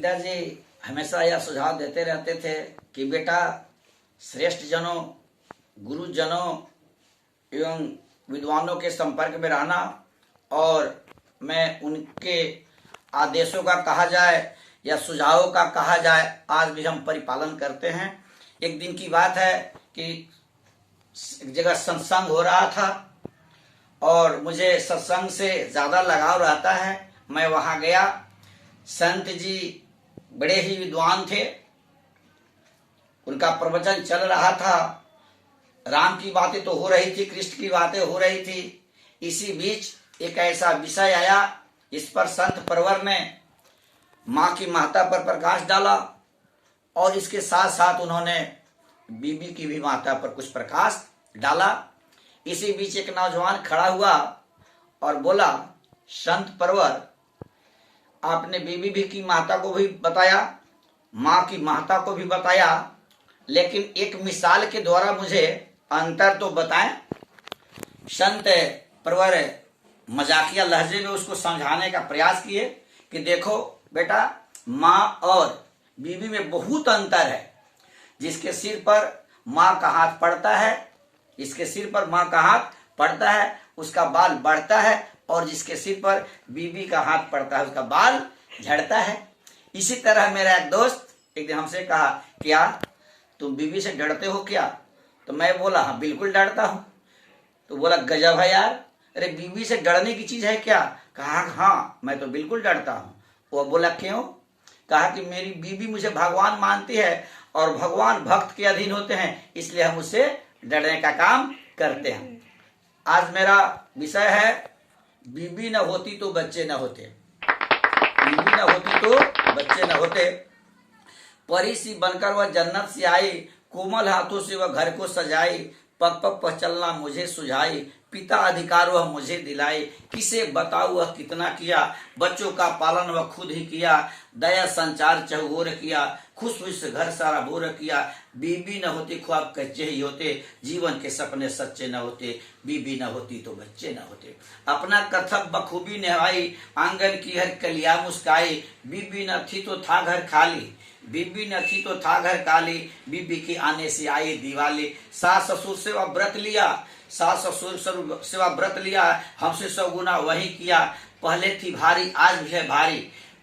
पिताजी हमेशा यह सुझाव देते रहते थे कि बेटा श्रेष्ठ जनों, गुरुजनों एवं विद्वानों के संपर्क में रहना और मैं उनके आदेशों का कहा जाए या सुझावों का कहा जाए आज भी हम परिपालन करते हैं। एक दिन की बात है कि एक जगह सत्संग हो रहा था और मुझे सत्संग से ज्यादा लगाव रहता है। मैं वहां गया। संत जी बड़े ही विद्वान थे, उनका प्रवचन चल रहा था। राम की बातें तो हो रही थी, कृष्ण की बातें हो रही थी। इसी बीच एक ऐसा विषय आया इस पर संत परवर ने माँ की महत्ता पर प्रकाश डाला और इसके साथ साथ उन्होंने बीबी की भी महत्ता पर कुछ प्रकाश डाला। इसी बीच एक नौजवान खड़ा हुआ और बोला, संत परवर आपने बीबी की महत्ता को भी बताया, माँ की महत्ता को भी बताया, लेकिन एक मिसाल के द्वारा मुझे अंतर तो बताएं। संत परवर मजाकिया लहजे में उसको समझाने का प्रयास किए कि देखो बेटा, माँ और बीवी में बहुत अंतर है। जिसके सिर पर माँ का हाथ पड़ता है, इसके सिर पर माँ का हाथ पड़ता है उसका बाल बढ़ता है, और जिसके सिर पर बीवी का हाथ पड़ता है उसका बाल झड़ता है। इसी तरह मेरा एक दोस्त एक दिन हमसे कहा, क्या तुम बीवी से डरते हो क्या? तो मैं बोला, हाँ बिल्कुल डरता हूं। तो बोला, गजब है यार, अरे बीवी से डरने की चीज है क्या? कहा हाँ मैं तो बिल्कुल डरता हूं। वो बोला, क्यों? कहा कि मेरी बीवी मुझे भगवान मानती है और भगवान भक्त के अधीन होते हैं, इसलिए हम उससे डरने का काम करते हैं। आज मेरा विषय है, बीवी न होती तो बच्चे न होते। बीवी न होती तो बच्चे न होते। परी सी बनकर वह जन्नत से आई, कोमल हाथों से वह घर को सजाई, पग पग पर चलना मुझे सुझाई, पिता अधिकार वह मुझे दिलाए, किसे बताऊं वह कितना किया, बच्चों का पालन वह खुद ही किया, दया संचार चहुओर किया, खुश खुश घर सारा बोर किया। बीबी न होती ख्वाब कच्चे ही होते, जीवन के सपने सच्चे न होते, बीबी न होती तो बच्चे न होते। अपना कर्तव्य बखूबी निभाई, आंगन की हर कलिया मुस्काई, बीबी न थी तो था घर खाली, बीबी न थी तो था घर काली, बीबी के आने से आई दिवाली। सास ससुर से वह व्रत लिया, सास ससुर से वह व्रत लिया, हमसे 100 गुना वही किया। पहले थी भारी आज भी है भारी,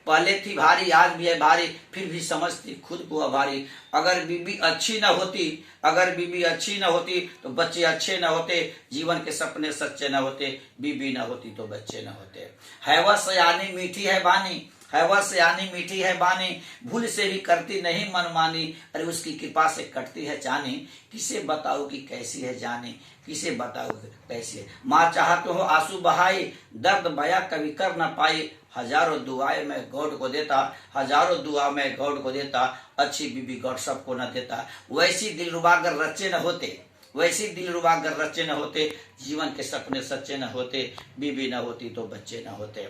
पहले थी भारी आज भी है भारी, फिर भी समझती खुद को अभारी। अगर बीबी अच्छी न होती, अगर बीबी अच्छी न होती तो बच्चे अच्छे न होते, जीवन के सपने सच्चे न होते, बीबी न होती तो बच्चे न होते। है वह सयानी मीठी है बानी, है वह सयानी मीठी है बानी, भूल से भी करती नहीं मनमानी, अरे उसकी कृपा से कटती है चानी, किसे बताओ कि कैसी है जानी, किसे बताओ कैसी है। माँ चाहते हो आंसू बहाई, दर्द बया कभी कर न पाई, हजारों दुआएं मैं गॉड को देता, हजारों दुआ मैं गॉड को देता, अच्छी बीबी गॉड सबको न देता। वैसी दिलरुबा अगर रचे न होते, वैसी दिलरुबा अगर रचे न होते, जीवन के सपने सच्चे न होते, बीबी न होती तो बच्चे न होते।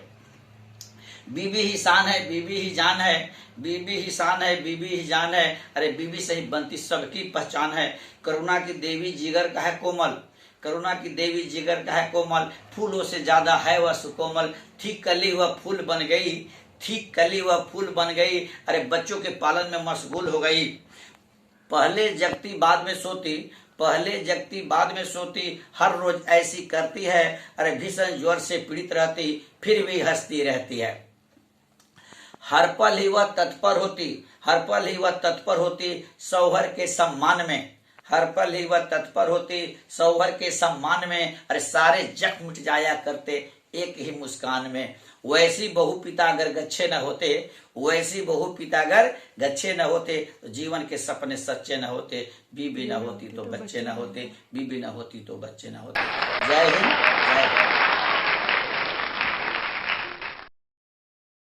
बीबी ही शान है, बीबी ही जान है, बीबी ही शान है, बीबी ही जान है, अरे बीबी से ही बनती सबकी पहचान है। करुणा की देवी जिगर का है कोमल, करुणा की देवी जिगर का है कोमल, फूलों से ज्यादा है वह सुकोमल। ठीक कली वह फूल बन गई, ठीक कली वह फूल बन गई, अरे बच्चों के पालन में मशगूल हो गई। पहले जगती बाद में सोती, पहले जगती बाद में सोती, हर रोज ऐसी करती है, अरे भीषण ज्वर से पीड़ित रहती, फिर भी हंसती रहती है। हर पल ही वह तत्पर होती, हर पल ही वह तत्पर होती, सौहर के सम्मान में, हर पल ही वह तत्पर होती, सौहर के सम्मान में, अरे सारे जख्म मिट जाया करते एक ही मुस्कान में। वैसी बहु पिता अगर गच्छे न होते, वैसी बहु पिता अगर गच्छे न होते, तो जीवन के सपने सच्चे न होते, बीबी न होती तो बच्चे न होते, बीबी न होती तो बच्चे न होते। जय हिंद, जय भारत।